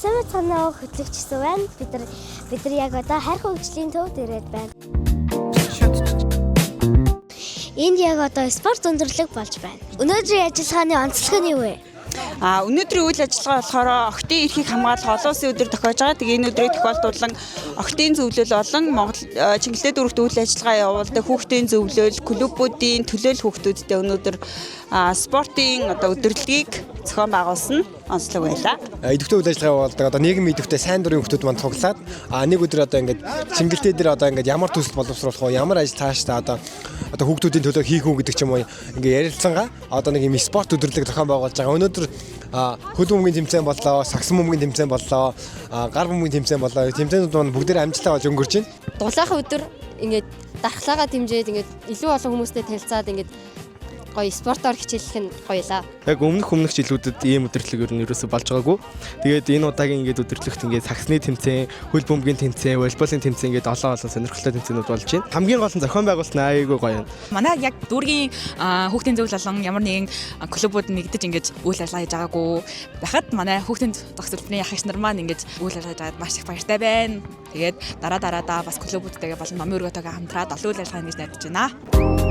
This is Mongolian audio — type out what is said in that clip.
Самбай цаанаа хөтлөгчсөн байна. Бид нар яг одоо хайрх хөгжлийн төвд ирээд байна. Энд яг одоо спорт өндөрлөг болж байна. Өнөөдрийн ажиллагааны онцлог нь юу вэ? Өнөөдрийн үйл ажиллагаа болохоор охидын эрхийг хамгаалах олон улсын өдөр тохиож байгаа. Тэгээ энэ өдрийг тохиолдуулан охидын зөвлөл болон Монгол Чингэлтэй дүүрэгт үйл ажиллагаа явуулдаг хүүхдийн зөвлөл, клубүүдийн төлөөлөл хүүхдүүдтэй өнөөдөр спортын өдөрлөгийг зохион байгуулсан онцлог байлаа. Идэвхтэй үйл ажиллагаа явуулдаг. Одоо нийгмийн идэвхтэй сайн дурын хүүхдүүд манд цуглаад нэг өдөр одоо ингээд Чингэлтэй дээр одоо ингээд ямар төсөл боловсруулах вэ? Ямар ажил тааштай одоо хүүхдүүдийн төлөө хийх үү гэдэг ч юм уу ингээд ярилцсангаа одоо нэг юм спорт өдөрлөг зохион байгуулж байгаа. Өнөөдөр хөл бөмбөгийн тэмцээн боллоо, сагсан бөмбөгийн тэмцээн боллоо, гар бөмбөгийн тэмцээн боллоо. Тэмцээнүүд маань бүгдээр амжилттай болж өнгөрч байна. Дулаахан өдөр ингээд дархлаагаа дэмжиж ингээд илүү олон хүмүүстэй танилцаад ингээд гоё спортоор хичээллэх нь гоёлаа. Яг өмнөх жилүүдэд ийм өдөрлөг ерөөсөй болж байгаагүй. Тэгээд энэ удаагийн ингээд өдөрлөгт ингээд сагсны тэмцээн, хөл бөмбөгийн тэмцээн, волейболын тэмцээн ингээд олон сонирхолтой тэмцээнүүд болж байна. Хамгийн гол нь зохион байгуулсан айгүй гоё юм. Манай яг дүүргийн хүүхдийн зөвлөл болон ямар нэгэн клубүүд нэгдэж ингээд үйл ажиллагаа хийж байгаагүй байхад манай хүүхдийн тогтолцооны ягч нар маань ингээд үйл ажиллагаа хийж байгаад маш их баяртай байна. Тэгээд дараадаа бас клубүүдтэйгээ болон номын өргөтэйгээ хамтраад олон үйл ажиллагаа хийж найдаж байна.